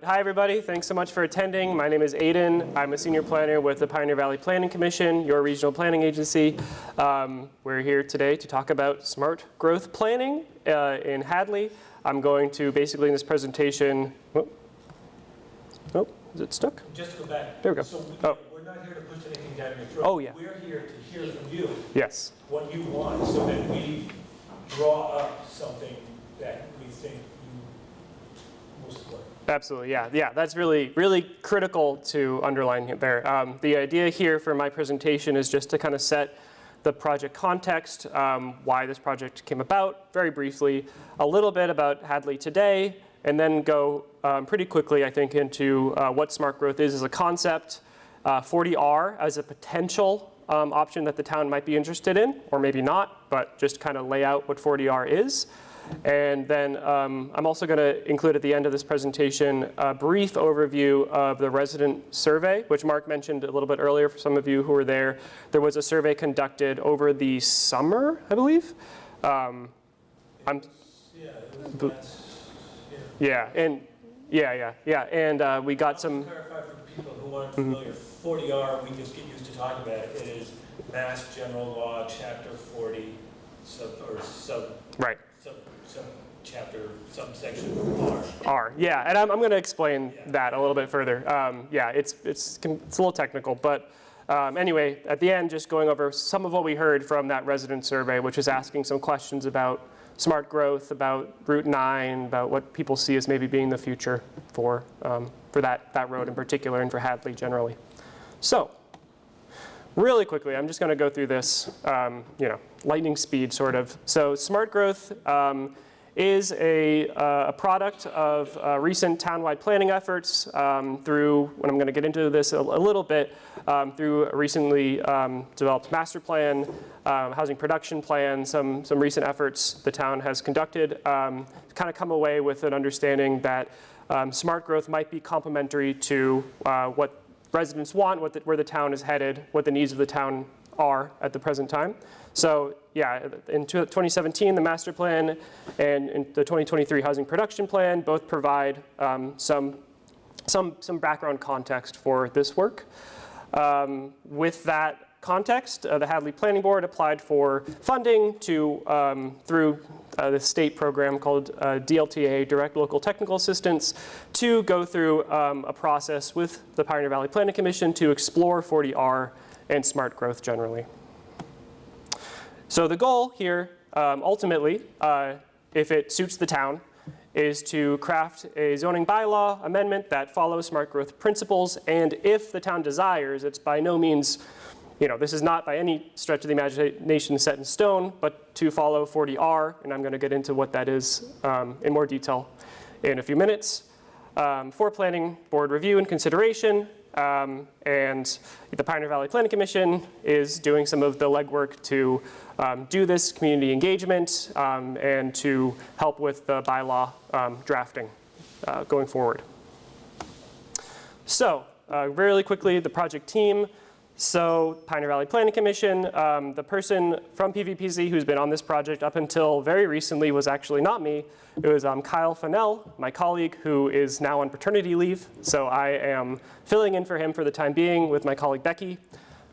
Hi everybody, thanks so much for attending. My name is Aiden. I'm a senior planner with the Pioneer Valley Planning Commission, your regional planning agency. We're here today to talk about smart growth planning in Hadley. I'm going to basically in this presentation, is it stuck? Just go back. There we go. So we're not here to push anything down your throat. Oh yeah. We're here to hear from you Yes. what you want so that we draw up something that we think you will support. Absolutely, yeah. That's really critical to underline there. The idea here for my presentation is just to kind of set the project context, why this project came about, very briefly, a little bit about Hadley today, and then go pretty quickly, I think, into what smart growth is as a concept, 40R as a potential option that the town might be interested in, or maybe not, but just kind of lay out what 40R is. And then I'm also going to include at the end of this presentation a brief overview of the resident survey, which Mark mentioned a little bit earlier for some of you who were there. There was a survey conducted over the summer, I believe. And we got some. To clarify for people who aren't familiar, 40R, we just get used to talking about it. It is Mass General Law, Chapter 40, subsection R. Yeah, and I'm going to explain that a little bit further. It's a little technical, but anyway, at the end, just going over some of what we heard from that resident survey, which is asking some questions about smart growth, about Route 9, about what people see as maybe being the future for that road in particular and for Hadley generally. So, really quickly, I'm just going to go through this, lightning speed sort of. So smart growth is a product of recent townwide planning efforts through, and I'm going to get into this a little bit, through a recently developed master plan, housing production plan, some recent efforts the town has conducted, kind of come away with an understanding that smart growth might be complementary to what residents want, where the town is headed, what the needs of the town are at the present time. So yeah, in 2017, the master plan and in the 2023 housing production plan both provide some background context for this work. With that context, the Hadley Planning Board applied for funding to through the state program called DLTA, Direct Local Technical Assistance, to go through a process with the Pioneer Valley Planning Commission to explore 40R and smart growth generally. So the goal here, ultimately, if it suits the town, is to craft a zoning bylaw amendment that follows smart growth principles, and if the town desires, it's by no means, this is not by any stretch of the imagination set in stone, but to follow 40R, and I'm going to get into what that is in more detail in a few minutes, for planning board review and consideration. And the Pioneer Valley Planning Commission is doing some of the legwork to do this community engagement and to help with the bylaw drafting going forward. So really quickly, the project team. So Pioneer Valley Planning Commission, the person from PVPC who's been on this project up until very recently was actually not me. It was Kyle Fennell, my colleague, who is now on paternity leave. So I am filling in for him for the time being with my colleague Becky.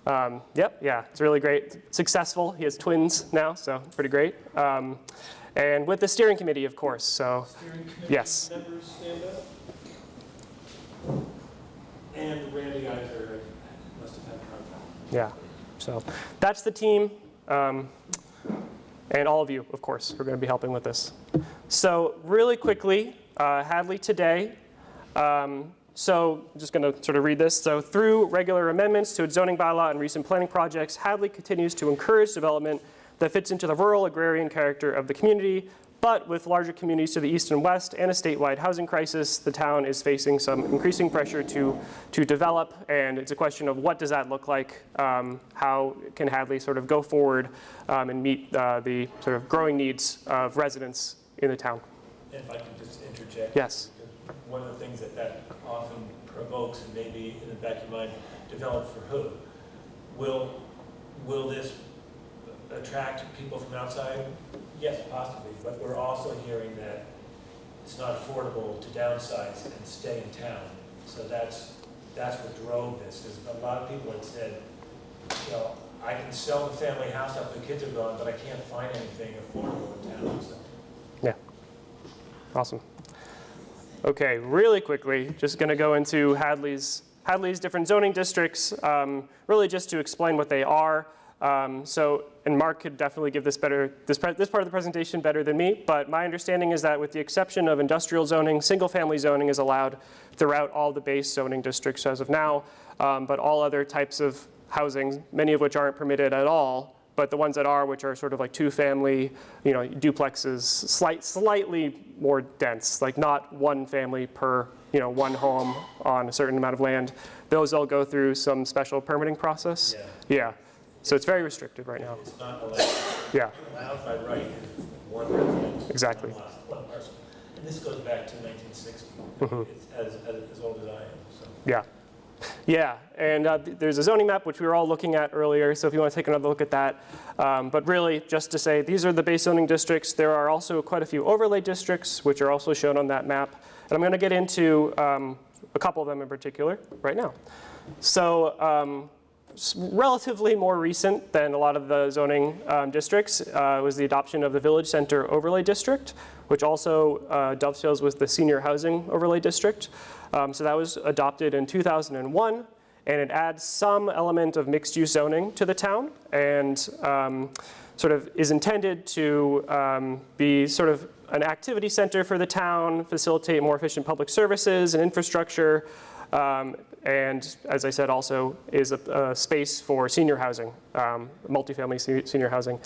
It's really great. Successful. He has twins now, so pretty great. And with the steering committee, of course. So steering committee yes. Members stand up. And Randy Iser must have had contact. Yeah, so that's the team, and all of you, of course, who are going to be helping with this. So really quickly, Hadley today. So I'm just going to sort of read this. So through regular amendments to its zoning bylaw and recent planning projects, Hadley continues to encourage development that fits into the rural agrarian character of the community. But with larger communities to the east and west and a statewide housing crisis, the town is facing some increasing pressure to develop, and it's a question of what does that look like? How can Hadley sort of go forward and meet the sort of growing needs of residents in the town? And if I can just interject. Yes. One of the things that often provokes, and maybe in the back of your mind, develop for who? Will this attract people from outside? Yes, possibly, but we're also hearing that it's not affordable to downsize and stay in town. So that's what drove this, is a lot of people had said, you know, I can sell the family house after the kids are gone, but I can't find anything affordable in town, so. Yeah. Awesome. Okay, really quickly, just going to go into Hadley's different zoning districts, really just to explain what they are. And Mark could definitely give this part of the presentation better than me, but my understanding is that with the exception of industrial zoning, single-family zoning is allowed throughout all the base zoning districts as of now, but all other types of housing, many of which aren't permitted at all, but the ones that are, which are sort of like two-family, you know, duplexes, slightly more dense, like not one family per, you know, one home on a certain amount of land. Those all go through some special permitting process. Yeah. So it's very restrictive right now. It's not allowed. Yeah. Allowed by right, one residence. Exactly. One person. And this goes back to 1960. It's as old as I am, so. Yeah. Yeah, and there's a zoning map which we were all looking at earlier, so if you want to take another look at that. But really, just to say, these are the base zoning districts. There are also quite a few overlay districts, which are also shown on that map. And I'm going to get into a couple of them in particular right now. So relatively more recent than a lot of the zoning districts was the adoption of the Village Center Overlay District, which also dovetails with the Senior Housing Overlay District. So that was adopted in 2001, and it adds some element of mixed-use zoning to the town, and sort of is intended to be sort of an activity center for the town, facilitate more efficient public services and infrastructure, and as I said, also is a space for senior housing, multifamily senior housing.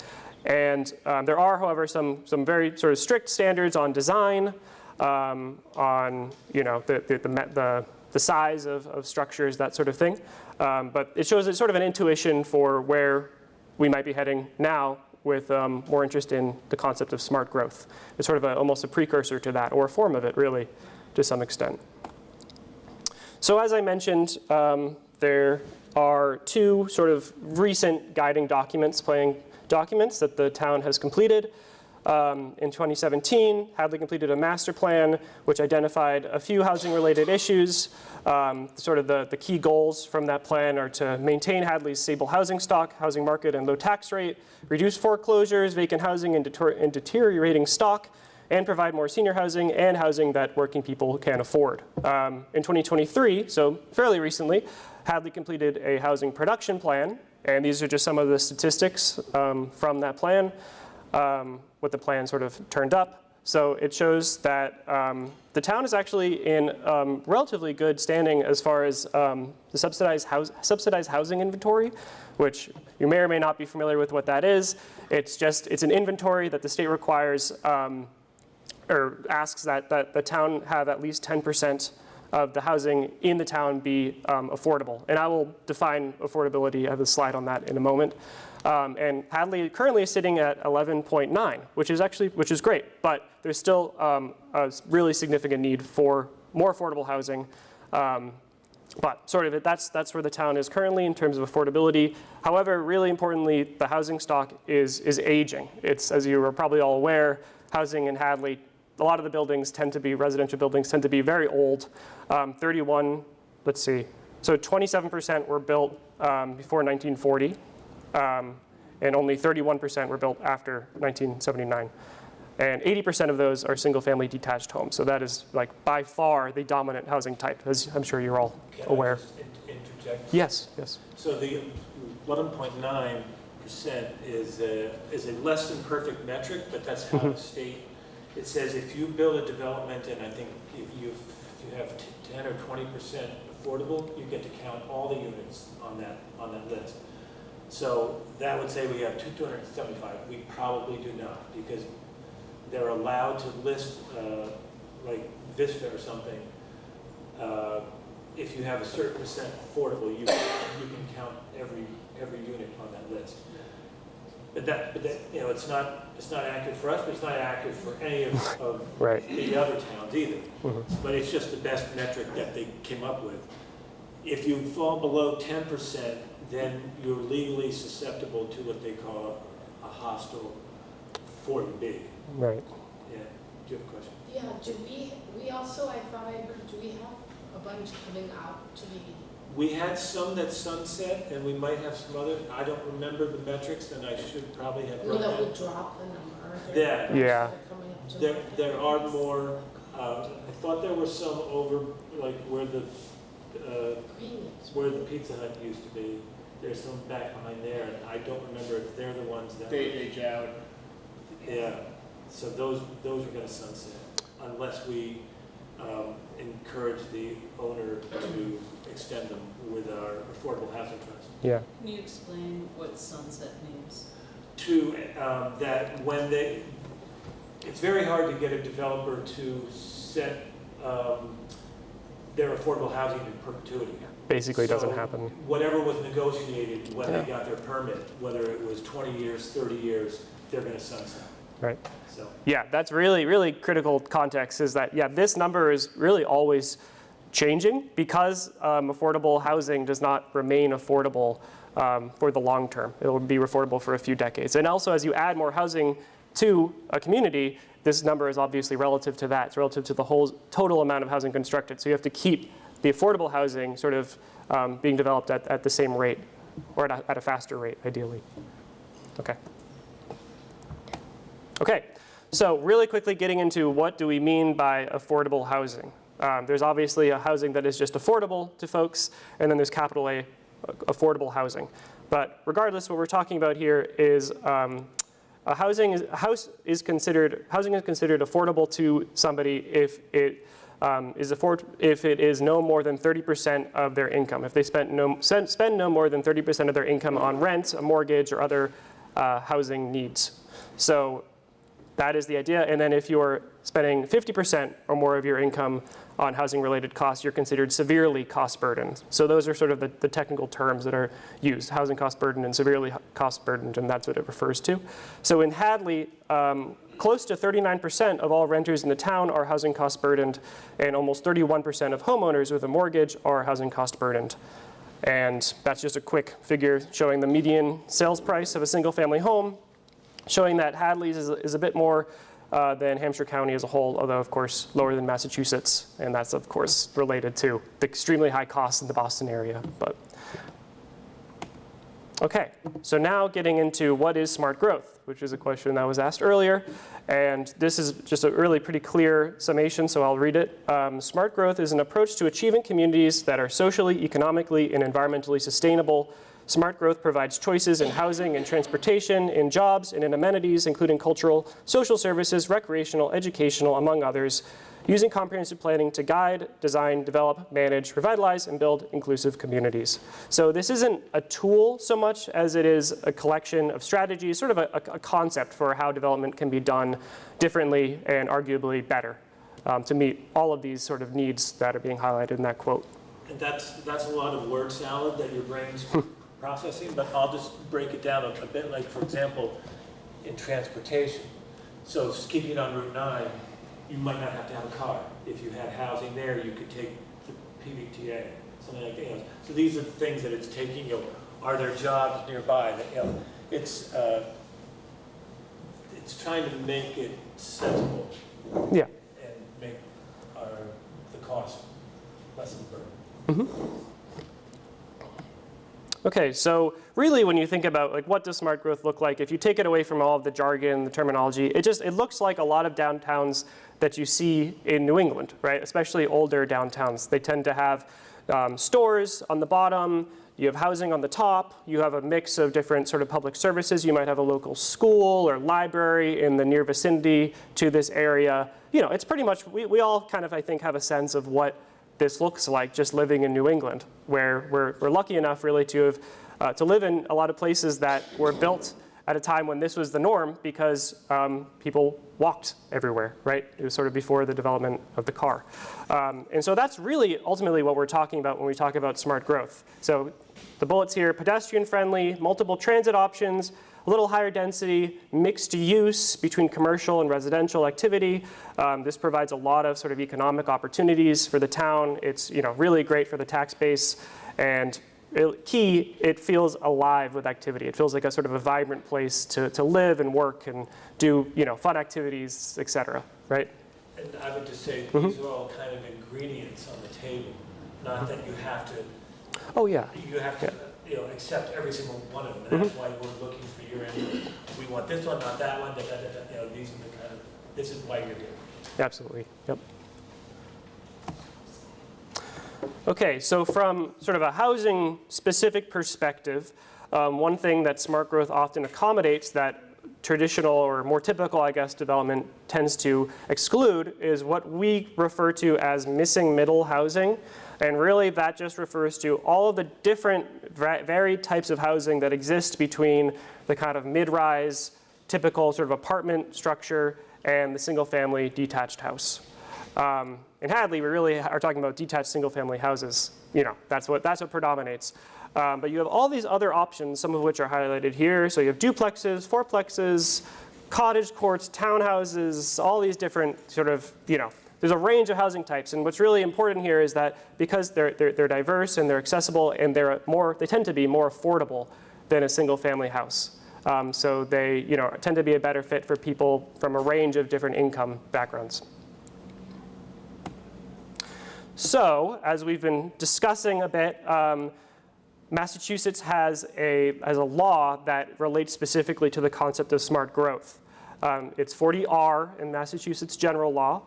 And there are, however, some very sort of strict standards on design, on, you know, the size of structures, that sort of thing. But it shows sort of an intuition for where we might be heading now with more interest in the concept of smart growth. It's sort of almost a precursor to that, or a form of it, really, to some extent. So as I mentioned, there are two sort of recent guiding documents, planning documents that the town has completed. In 2017, Hadley completed a master plan which identified a few housing-related issues. Sort of the key goals from that plan are to maintain Hadley's stable housing stock, housing market, and low tax rate, reduce foreclosures, vacant housing, and deteriorating stock, and provide more senior housing and housing that working people can afford. In 2023, so fairly recently, Hadley completed a housing production plan, and these are just some of the statistics from that plan. What the plan sort of turned up. So it shows that the town is actually in relatively good standing as far as the subsidized housing inventory, which you may or may not be familiar with what that is. It's an inventory that the state requires or asks that the town have at least 10% of the housing in the town be affordable. And I will define affordability. I have a slide on that in a moment. And Hadley currently is sitting at 11.9, which is great, but there's still a really significant need for more affordable housing. But sort of that's where the town is currently in terms of affordability. However, really importantly, the housing stock is aging. It's, as you are probably all aware, housing in Hadley, a lot of the buildings residential buildings tend to be very old. 27% were built before 1940. And only 31% were built after 1979. And 80% of those are single-family detached homes. So that is, like, by far the dominant housing type, as I'm sure you're all aware. Can I just interject? Yes. So the 11.9% is a less than perfect metric, but that's how the state, it says if you build a development, and I think if you have 10 or 20% affordable, you get to count all the units on that list. So that would say we have 275. We probably do not, because they're allowed to list, like Vista or something. If you have a certain percent affordable, you can count every unit on that list. But that you know, it's not accurate for us, but it's not accurate for any of Right. the other towns either. But it's just the best metric that they came up with. If you fall below 10%, then you're legally susceptible to what they call a hostile 40B. Right. Yeah. you have a question? Yeah, do we also, I thought I heard, do we have a bunch coming out to be? We had some that sunset, and we might have some other, I don't remember the metrics, and I should probably have No, run that that. would drop the number. Yeah. Yeah. They're coming up to There are more, I thought there were some over, like where the Premiums. where the Pizza Hut used to be. There's some back behind there, and I don't remember if they're the ones that. They age out. Yeah, so those are gonna sunset unless we encourage the owner to extend them with our affordable housing trust. Yeah. Can you explain what sunset means? To, that when they, it's very hard to get a developer to set their affordable housing in perpetuity. Basically doesn't So happen. whatever was negotiated when Yeah. they got their permit, whether it was 20 years, 30 years, they're gonna sunset. Right. So, Yeah, that's really, really critical context is that, yeah, this number is really always changing because affordable housing does not remain affordable for the long term. It will be affordable for a few decades. And also, as you add more housing to a community, this number is obviously relative to that. It's relative to the whole total amount of housing constructed. So you have to keep the affordable housing sort of being developed at the same rate or at a faster rate, ideally. Okay. Okay, so really quickly getting into what do we mean by affordable housing. There's obviously a housing that is just affordable to folks, and then there's capital A, affordable housing. But regardless, what we're talking about here is housing is considered affordable to somebody if it is no more than 30% of their income. If they spend no more than 30% of their income on rent, a mortgage, or other housing needs. So that is the idea. And then if you're spending 50% or more of your income on housing-related costs, you're considered severely cost-burdened. So those are sort of the technical terms that are used, housing cost-burdened and severely cost-burdened, and that's what it refers to. So in Hadley, close to 39% of all renters in the town are housing cost-burdened, and almost 31% of homeowners with a mortgage are housing cost-burdened. And that's just a quick figure showing the median sales price of a single-family home, showing that Hadley's is a bit more than Hampshire County as a whole, although of course lower than Massachusetts, and that's of course related to the extremely high costs in the Boston area. But okay, so now getting into what is smart growth, which is a question that was asked earlier, and this is just a really pretty clear summation, so I'll read it. Smart growth is an approach to achieving communities that are socially, economically, and environmentally sustainable. Smart growth provides choices in housing and transportation, in jobs, and in amenities, including cultural, social services, recreational, educational, among others, using comprehensive planning to guide, design, develop, manage, revitalize, and build inclusive communities. So this isn't a tool so much as it is a collection of strategies, sort of a concept for how development can be done differently and arguably better to meet all of these sort of needs that are being highlighted in that quote. and that's a lot of word salad that your brain's processing, but I'll just break it down a bit, like for example, in transportation. So just keeping it on Route 9, you might not have to have a car. If you had housing there, you could take the PVTA, something like that. You know. So these are the things that it's taking. You know, are there jobs nearby? That, you know, it's trying to make it sensible. Yeah. And make the cost less of a burden. Mm-hmm. Okay, so really when you think about like what does smart growth look like, if you take it away from all of the jargon, the terminology, it looks like a lot of downtowns that you see in New England, right? Especially older downtowns. They tend to have stores on the bottom, you have housing on the top, you have a mix of different sort of public services. You might have a local school or library in the near vicinity to this area. You know, it's pretty much, we all kind of, I think, have a sense of what this looks like just living in New England, where we're lucky enough really to have to live in a lot of places that were built at a time when this was the norm because people walked everywhere, right? It was sort of before the development of the car. And so that's really ultimately what we're talking about when we talk about smart growth. So the bullets here, pedestrian friendly, multiple transit options, a little higher density, mixed use between commercial and residential activity. This provides a lot of sort of economic opportunities for the town. It's really great for the tax base. And it feels alive with activity. It feels like a sort of a vibrant place to live and work and do fun activities, et cetera, right? And I would just say, these are all kind of ingredients on the table, not that you have to, Oh, yeah. accept every single one of them. And that's why we're looking for your input. We want this one, not that one, these are the kind of, this is why you're here. Absolutely, yep. Okay, so from sort of a housing specific perspective, one thing that smart growth often accommodates that traditional or more typical, I guess, development tends to exclude is what we refer to as missing middle housing. And really that just refers to all of the different varied types of housing that exist between the kind of mid-rise, typical sort of apartment structure and the single family detached house. In Hadley, we really are talking about detached single family houses. That's what predominates. But you have all these other options, some of which are highlighted here. So you have duplexes, fourplexes, cottage courts, townhouses, all these different sort of, there's a range of housing types. And what's really important here is that because they're diverse and they're accessible and they tend to be more affordable than a single family house. So they tend to be a better fit for people from a range of different income backgrounds. So, as we've been discussing a bit, Massachusetts has a law that relates specifically to the concept of smart growth. It's 40R in Massachusetts general law.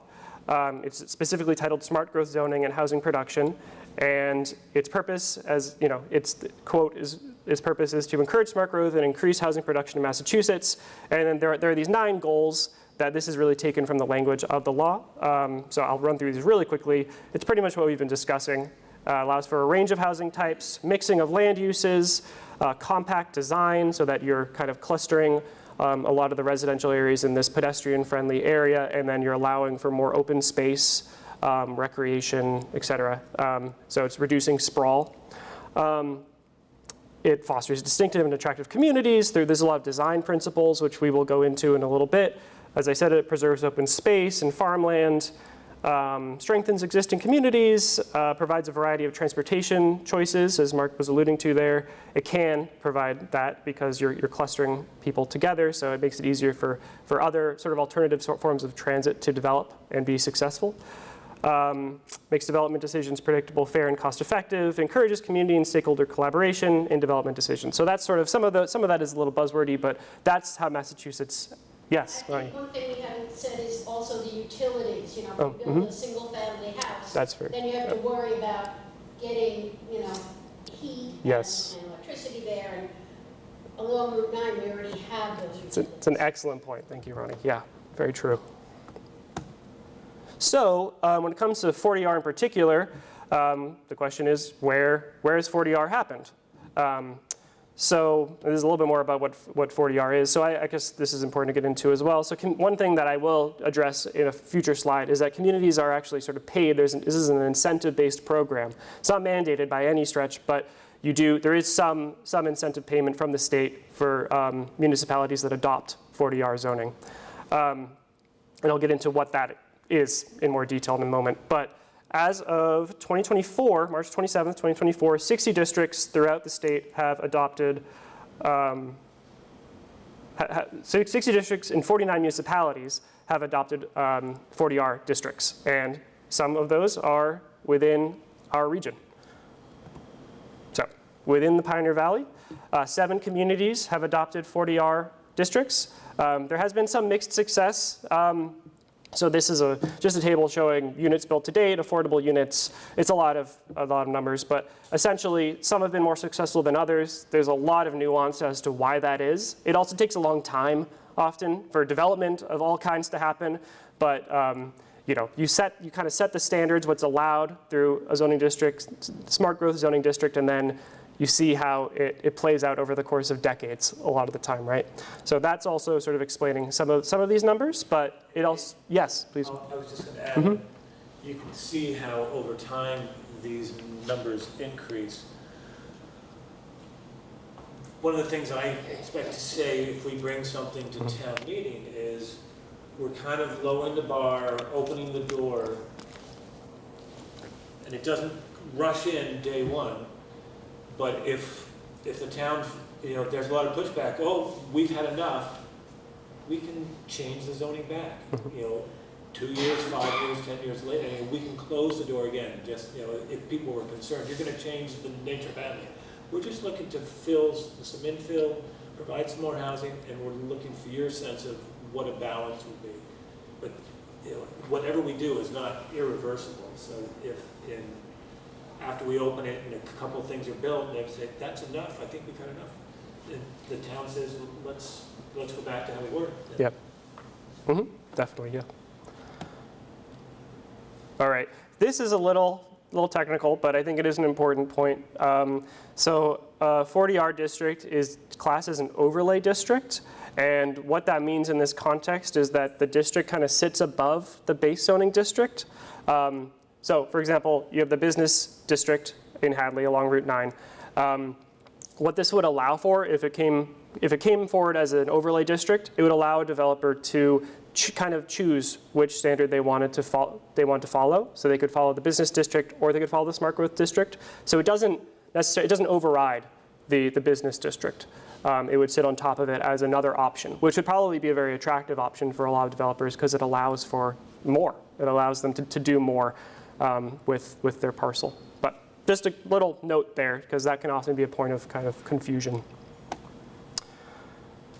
It's specifically titled Smart Growth Zoning and Housing Production. And its purpose, as its quote its purpose is to encourage smart growth and increase housing production in Massachusetts. And then there are these 9 goals that this is really taken from the language of the law. So I'll run through these really quickly. It's pretty much what we've been discussing. Allows for a range of housing types, mixing of land uses, compact design so that you're kind of clustering a lot of the residential areas in this pedestrian-friendly area, and then you're allowing for more open space, recreation, et cetera. So it's reducing sprawl. It fosters distinctive and attractive communities. There's a lot of design principles, which we will go into in a little bit. As I said, it preserves open space and farmland, strengthens existing communities, provides a variety of transportation choices, as Mark was alluding to there. It can provide that because you're clustering people together, so it makes it easier for other sort of alternative forms of transit to develop and be successful. Makes development decisions predictable, fair, and cost-effective. Encourages community and stakeholder collaboration in development decisions. So that's sort of some of that is a little buzzwordy, but that's how Massachusetts. Yes. I think one thing we haven't said is also the utilities. If you build a single-family house, that's fair. Then you have to worry about getting, heat yes. and electricity there. And along Route 9, we already have those utilities. It's an excellent point. Thank you, Ronnie. Yeah, very true. So when it comes to 40R in particular, the question is where has 40R happened? So this is a little bit more about what 40R is. So I guess this is important to get into as well. So one thing that I will address in a future slide is that communities are actually sort of paid. This is an incentive-based program. It's not mandated by any stretch, but there is some incentive payment from the state for municipalities that adopt 40R zoning. And I'll get into what that is in more detail in a moment. But as of 2024, March 27th, 2024, 60 districts throughout the state have adopted, 60 districts in 49 municipalities have adopted 40R districts. And some of those are within our region. So within the Pioneer Valley, 7 communities have adopted 40R districts. There has been some mixed success. So this is just a table showing units built to date, affordable units. It's a lot of numbers, but essentially some have been more successful than others. There's a lot of nuance as to why that is. It also takes a long time often for development of all kinds to happen, but you kind of set the standards, what's allowed through a zoning district, smart growth zoning district, and then you see how it plays out over the course of decades a lot of the time, right? So that's also sort of explaining some of these numbers, but it also, yes, please. I was just going to add, you can see how over time these numbers increase. One of the things I expect to say if we bring something to town meeting is we're kind of lowering the bar, opening the door, and it doesn't rush in day one. But if the town, there's a lot of pushback, we've had enough, we can change the zoning back. 2 years, 5 years, 10 years later, and we can close the door again, just, if people were concerned, you're gonna change the nature of Hadley. We're just looking to fill some infill, provide some more housing, and we're looking for your sense of what a balance would be. But, whatever we do is not irreversible, so if after we open it and a couple of things are built, and they say, that's enough, I think we've had enough. And the town says, let's go back to how we were. Yep. Definitely, yeah. All right. This is a little technical, but I think it is an important point. So 40R district is classed as an overlay district. And what that means in this context is that the district kind of sits above the base zoning district. So for example, you have the business district in Hadley along Route 9. What this would allow for, if it came forward as an overlay district, it would allow a developer to kind of choose which standard they want to follow. So they could follow the business district, or they could follow the smart growth district. So it doesn't override the business district. It would sit on top of it as another option, which would probably be a very attractive option for a lot of developers because it allows for more. It allows them to do more with their parcel. But just a little note there, because that can often be a point of kind of confusion.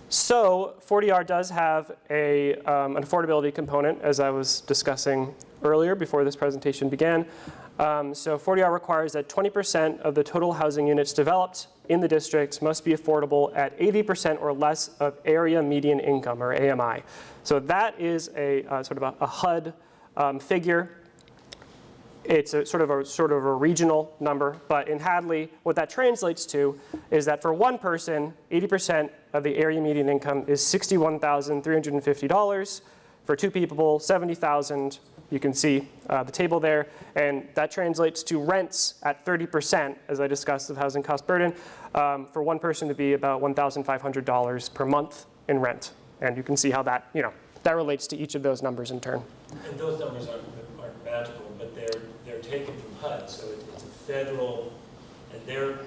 So 40R does have an affordability component, as I was discussing earlier before this presentation began. So 40R requires that 20% of the total housing units developed in the district must be affordable at 80% or less of area median income, or AMI. So that is a sort of a HUD figure. It's a sort of a regional number, but in Hadley, what that translates to is that for one person, 80% of the area median income is $61,350. For two people, $70,000. You can see the table there, and that translates to rents at 30%, as I discussed, of housing cost burden, for one person to be about $1,500 per month in rent. And you can see how that, that relates to each of those numbers in turn. And those numbers aren't magical, but they're taken from HUD, so it's a federal, and they're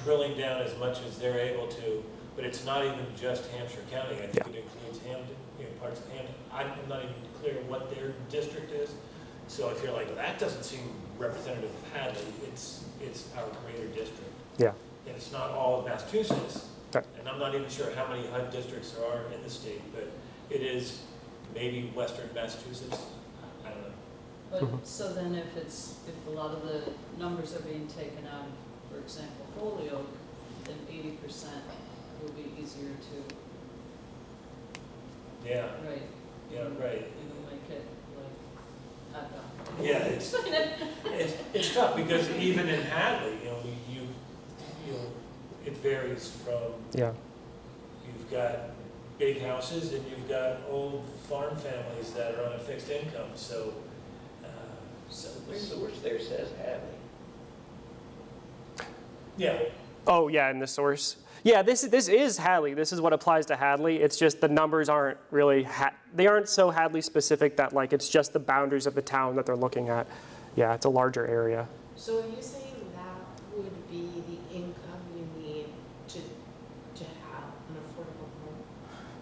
drilling down as much as they're able to, but it's not even just Hampshire County. I think it includes Hampton, parts of Hampton. I'm not even clear what their district is, so if you're like, that doesn't seem representative of Hadley, it's our greater district. Yeah. And it's not all of Massachusetts, Okay. and I'm not even sure how many HUD districts there are in the state, but it is maybe Western Massachusetts. I don't know. But so then if a lot of the numbers are being taken out, for example, Holyoke, then 80% will be easier to, Yeah, right? yeah, right. It'll make it like, I don't know. Yeah, it's tough because even in Hadley, it varies from, you've got big houses and you've got old farm families that are on a fixed income, so. So the source there says Hadley. Yeah, Oh, yeah, in the source. Yeah, this is Hadley. This is what applies to Hadley. It's just the numbers aren't really, they aren't so Hadley specific that like it's just the boundaries of the town that they're looking at. Yeah, it's a larger area. So are you saying that would be the income you need to have an affordable home?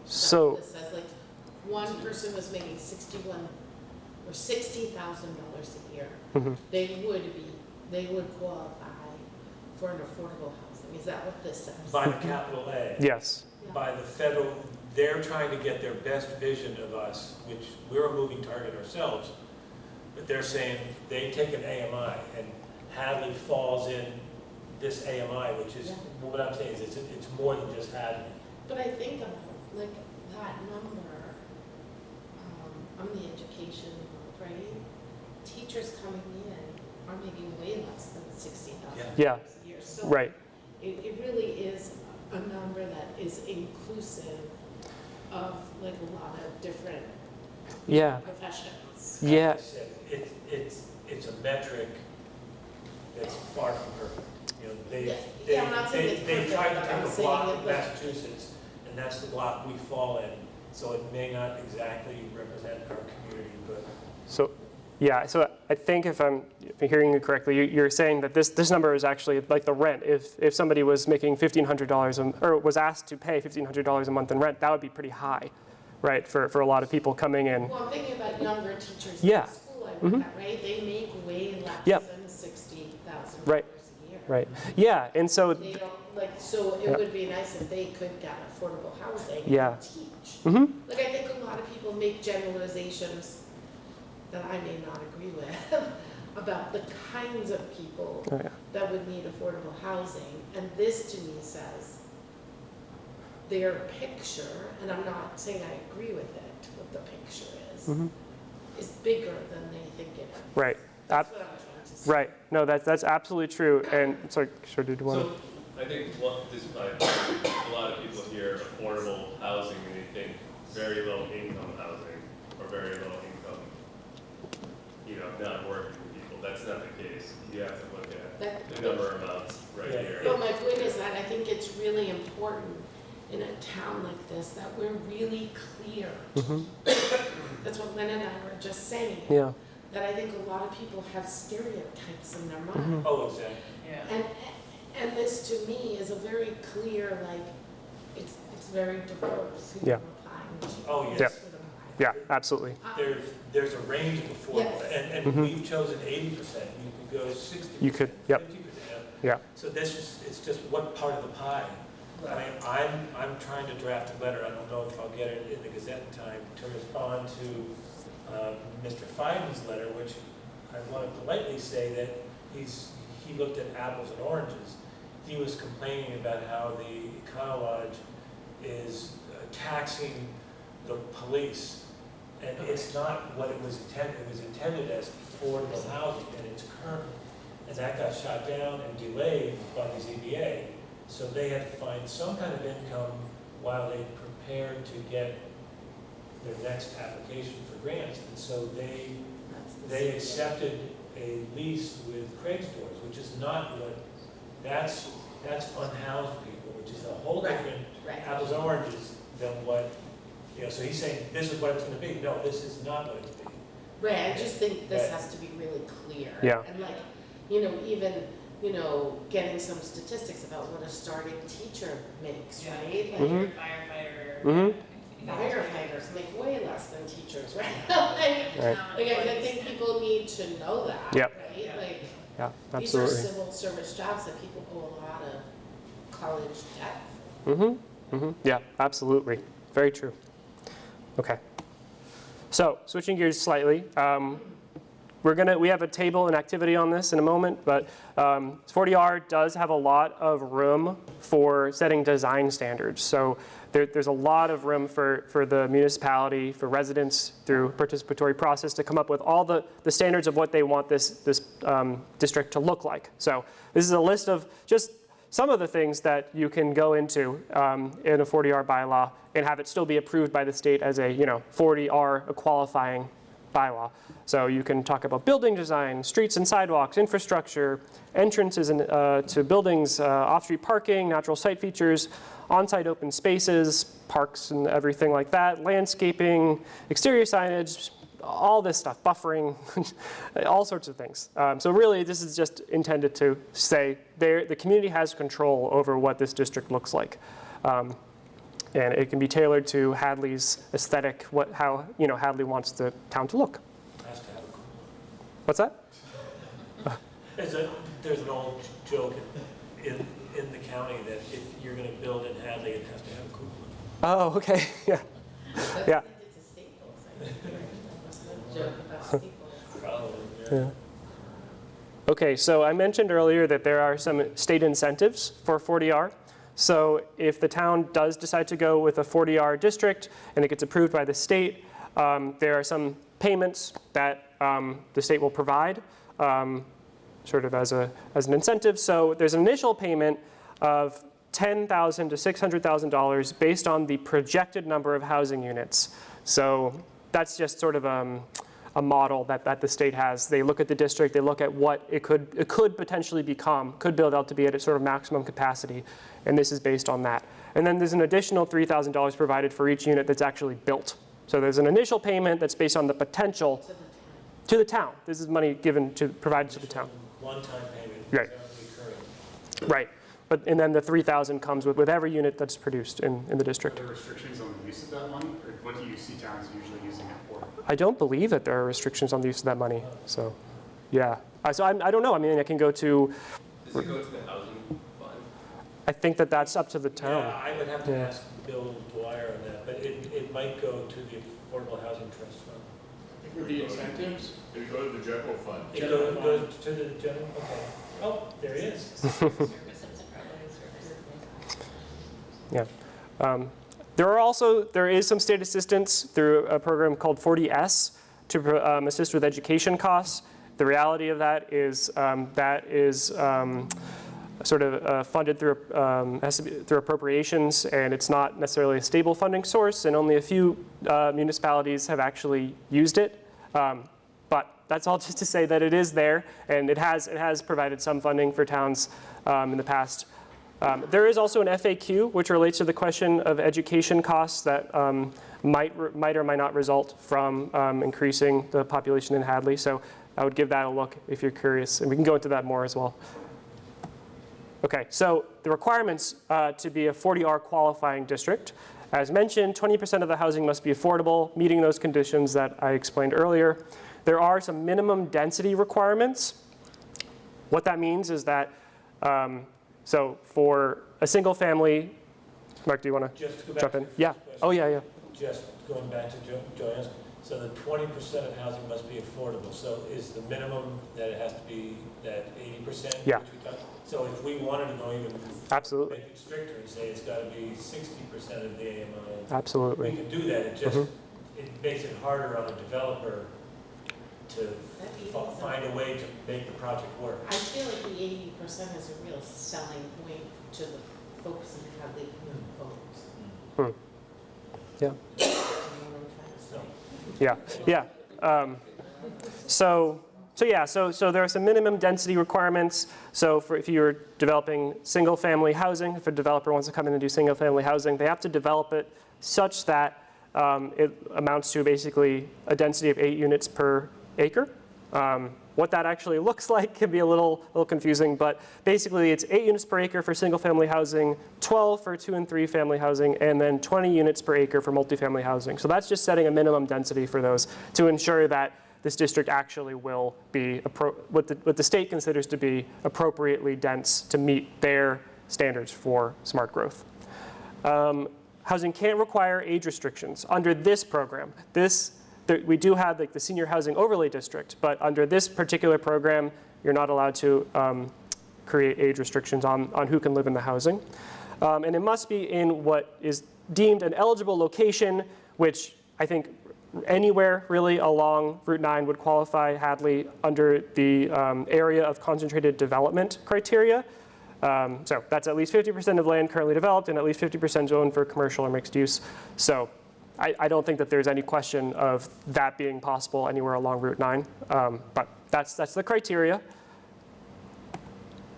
So, This says like one person was making $60,000 a year. They would qualify for an affordable housing. Is that what this says? by the capital A. yes. By the federal, they're trying to get their best vision of us, which we're a moving target ourselves, but they're saying they take an AMI, and Hadley falls in this AMI, which is, what I'm saying is it's more than just Hadley. But I think about like that number, I'm the education, right? Teachers coming in are making way less than $60,000 Yeah. a year. So Right. it really is a number that is inclusive of like a lot of different Yeah. professions. Yeah. Like I said, it's a metric that's far from perfect. Yeah, I'm not saying it's They perfect, tried to but take I'm a saying block it in was- Massachusetts, and that's the block we fall in. So it may not exactly represent our community, but So, yeah, so I think if I'm hearing you correctly, you're saying that this number is actually like the rent. If somebody was making $1,500 or was asked to pay $1,500 a month in rent, that would be pretty high, right, for a lot of people coming in. Well, I'm thinking about younger teachers Yeah. in the school I work at, right? They make way less Yep. than $60,000 Right. a year. Right, yeah, and so, They don't, like, so it Yeah. would be nice if they could get affordable housing Yeah. and teach. mhm, Like, I think a lot of people make generalizations that I may not agree with about the kinds of people oh, yeah. that would need affordable housing. And this to me says their picture, and I'm not saying I agree with it, what the picture Mhm. is bigger than they think it is. Right, That's what I'm trying to say. right, no, that's absolutely true, and, sorry, sure, did you want to? So, I think this is my opinion. A lot of people hear affordable housing and they think very low income housing or very low income, not working people. That's not the case. You have to look at the number of amounts right Yeah. here. But my point is that I think it's really important in a town like this that we're really clear. Mhm. That's what Lynn and I were just saying. Yeah, That I think a lot of people have stereotypes in their mind. Oh, exactly. And, and this to me is a very clear, like, it's very diverse who Yeah. you're applying to. Oh, Yeah. yes. yeah, absolutely, There's a range of affordable, Yes. and Mhm. we've chosen 80%, you could go 60%. You could, yep. 50%. yeah, So it's just what part of the pie. I mean, I'm trying to draft a letter, I don't know if I'll get it in the Gazette in time, to respond to Mr. Fiden's letter, which I want to politely say that he looked at apples and oranges. He was complaining about how the Econo Lodge is taxing the police, and it's not what it was intended. It was intended as affordable housing, and it's current. And that got shot down and delayed by the ZBA, so they had to find some kind of income while they prepared to get their next application for grants. And so they accepted a lease with Craig's Doors, which is not what, that's unhoused people, which is a whole Right, different right. apples and oranges than what, so he's saying, this is what it's gonna be. No, this is not what it's gonna be. Right, I just think this Right. has to be really clear. Yeah. And like, even, getting some statistics about what a starting teacher makes, right? Like, Mhm. Firefighter. Mhm. firefighters make way less than teachers, right? Like, Right. I think people need to know that, Yep. right? Like, yeah, these are absolutely. civil service jobs that people owe a lot of college debt. Yeah, absolutely, very true. Okay. So, switching gears slightly, we have a table and activity on this in a moment, but 40R does have a lot of room for setting design standards. So there's a lot of room for the municipality, for residents through participatory process to come up with all the standards of what they want this district to look like. So this is a list of just some of the things that you can go into in a 40R bylaw and have it still be approved by the state as a 40R qualifying bylaw. So you can talk about building design, streets and sidewalks, infrastructure, entrances to buildings, off-street parking, natural site features, on-site open spaces, parks and everything like that, landscaping, exterior signage, all this stuff, buffering, all sorts of things. So really, this is just intended to say the community has control over what this district looks like. And it can be tailored to Hadley's aesthetic, how Hadley wants the town to look. Has to have a What's that? There's an old joke in the county that if you're gonna build in Hadley, it has to have a cupola. Oh, okay, yeah. That's Yeah. connected to Staples, I think, right? That's the joke about Staples. Probably, Yeah. Okay, so I mentioned earlier that there are some state incentives for 40R. So if the town does decide to go with a 40R district and it gets approved by the state, there are some payments that the state will provide sort of as an incentive. So there's an initial payment of $10,000 to $600,000 based on the projected number of housing units. So that's just sort of a model that the state has. They look at the district, they look at what it could potentially become, could build out to be at its sort of maximum capacity, and this is based on that. And then there's an additional $3,000 provided for each unit that's actually built. So there's an initial payment that's based on the potential to the town. This is money provided to the town. One-time payment, Right. without recurring. Right, and then the 3,000 comes with every unit that's produced in the Are district. there restrictions on the use of that money, or what do you see towns usually using it for? I don't believe that there are restrictions on the use of that money, so, yeah. So I don't know, I mean, I can go to, Does it go to the housing fund? I think that that's up to the Yeah, town. I would have to Yeah. ask Bill Dwyer on that, but it might go to the Affordable Housing Trust Fund. For the incentives? It go to the general fund. It goes to the general, okay. Oh, there he is. Yeah. There is some state assistance through a program called 40S to assist with education costs. The reality of that is sort of funded through has to be through appropriations, and it's not necessarily a stable funding source, and only a few municipalities have actually used it. But that's all just to say that it is there, and it has provided some funding for towns in the past. There is also an FAQ which relates to the question of education costs that might or might not result from increasing the population in Hadley. So I would give that a look if you're curious, and we can go into that more as well. Okay, so the requirements to be a 40R qualifying district. As mentioned, 20% of the housing must be affordable, meeting those conditions that I explained earlier. There are some minimum density requirements. What that means is that, so for a single family, Mark, do you want Just to to go back jump to in? your first Yeah. question. Oh, yeah, yeah. Just going back to Joanne's, so the 20% of housing must be affordable. So is the minimum that it has to be that 80%? Yeah. which we talked- So if we wanted to go even Absolutely. make it stricter and say it's got to be 60% of the AMI, we Absolutely. can do that. It just, it makes it harder on a developer to find a way to make the project work. I feel like the 80% is a real selling point to the folks in Hadley who vote. Yeah. You know what I'm trying to say? Yeah, yeah. So there are some minimum density requirements. So if you're developing single family housing, if a developer wants to come in and do single family housing, they have to develop it such that it amounts to basically a density of 8 units per acre. What that actually looks like can be a little confusing, but basically it's 8 units per acre for single family housing, 12 for 2 and 3 family housing, and then 20 units per acre for multifamily housing. So that's just setting a minimum density for those to ensure that this district actually will be what the state considers to be appropriately dense to meet their standards for smart growth. Housing can't require age restrictions under this program. We do have like the senior housing overlay district, but under this particular program, you're not allowed to create age restrictions on who can live in the housing. And it must be in what is deemed an eligible location, which I think anywhere really along Route 9 would qualify Hadley under the area of concentrated development criteria. So that's at least 50% of land currently developed and at least 50% zoned for commercial or mixed use. So I don't think that there's any question of that being possible anywhere along Route 9, but that's the criteria.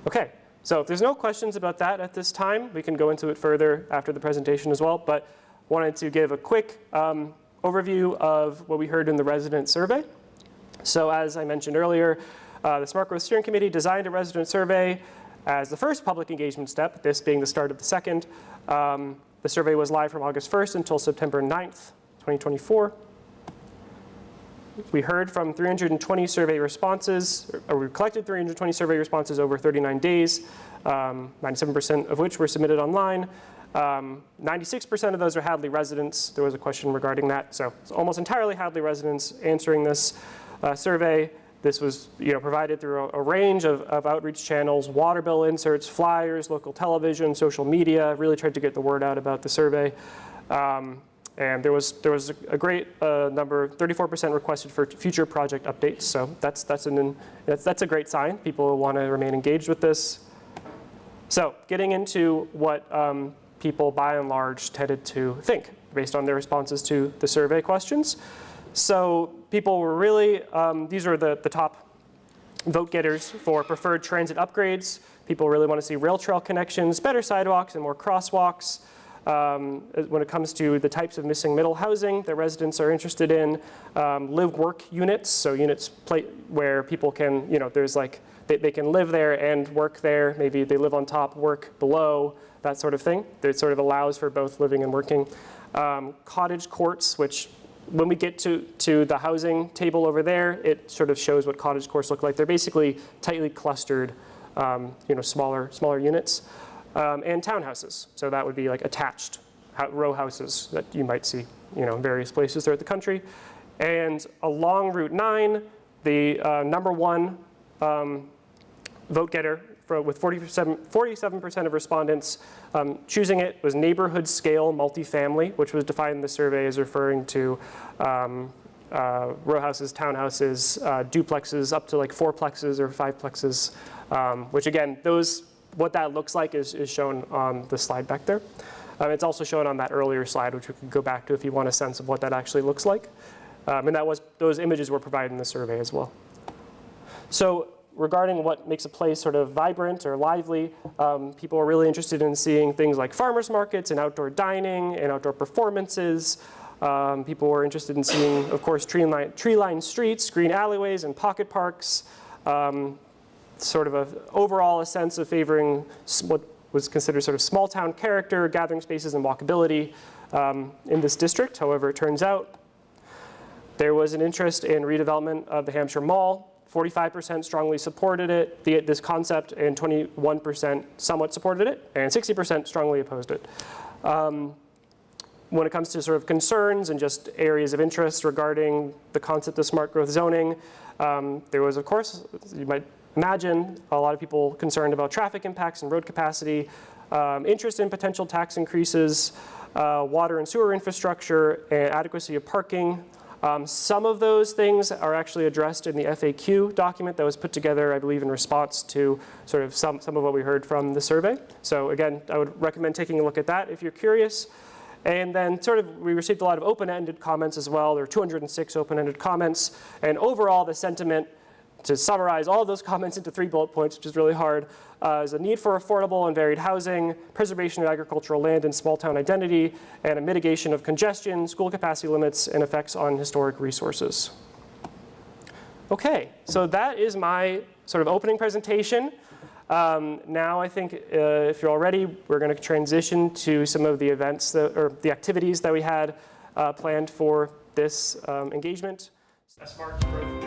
Okay, so if there's no questions about that at this time, we can go into it further after the presentation as well, but wanted to give a quick overview of what we heard in the resident survey. So as I mentioned earlier, the Smart Growth Steering Committee designed a resident survey as the first public engagement step, this being the start of the second. The survey was live from August 1st until September 9th, 2024. We heard from 320 survey responses, or we collected 320 survey responses over 39 days, 97% of which were submitted online. 96% of those are Hadley residents. There was a question regarding that. So it's almost entirely Hadley residents answering this survey. This was provided through a range of outreach channels, water bill inserts, flyers, local television, social media, really tried to get the word out about the survey. And there was a great number, 34% requested for future project updates. So that's a great sign. People want to remain engaged with this. So getting into what people by and large tended to think based on their responses to the survey questions. So people were really, these are the top vote getters for preferred transit upgrades. People really want to see rail trail connections, better sidewalks and more crosswalks. When it comes to the types of missing middle housing that residents are interested in, live-work units, so units where people can, there's they can live there and work there. Maybe they live on top, work below, that sort of thing. It sort of allows for both living and working. Cottage courts, which when we get to the housing table over there, it sort of shows what cottage courts look like. They're basically tightly clustered, smaller units. And townhouses. So that would be like attached row houses that you might see, in various places throughout the country. And along Route 9, the number one vote getter with 47% of respondents choosing it was neighborhood scale multifamily, which was defined in the survey as referring to row houses, townhouses, duplexes, up to like 4plexes or 5plexes, which again, what that looks like is shown on the slide back there. It's also shown on that earlier slide, which we can go back to if you want a sense of what that actually looks like. And those images were provided in the survey as well. So regarding what makes a place sort of vibrant or lively, people are really interested in seeing things like farmers markets and outdoor dining and outdoor performances. People were interested in seeing, of course, tree-lined streets, green alleyways, and pocket parks. Sort of overall a sense of favoring what was considered sort of small town character, gathering spaces, and walkability in this district. However, it turns out there was an interest in redevelopment of the Hampshire Mall. 45% strongly supported it, this concept, and 21% somewhat supported it, and 60% strongly opposed it. When it comes to sort of concerns and just areas of interest regarding the concept of smart growth zoning, there was, of course, you might imagine, a lot of people concerned about traffic impacts and road capacity, interest in potential tax increases, water and sewer infrastructure, and adequacy of parking. Some of those things are actually addressed in the FAQ document that was put together, I believe, in response to sort of some of what we heard from the survey. So again, I would recommend taking a look at that if you're curious. And then sort of we received a lot of open-ended comments as well. There were 206 open-ended comments. And overall, the sentiment, to summarize all of those comments into 3 bullet points, which is really hard, is a need for affordable and varied housing, preservation of agricultural land and small town identity, and a mitigation of congestion, school capacity limits, and effects on historic resources. Okay, so that is my sort of opening presentation. Now I think if you're all ready, we're going to transition to some of the events or the activities that we had planned for this engagement. A smart growth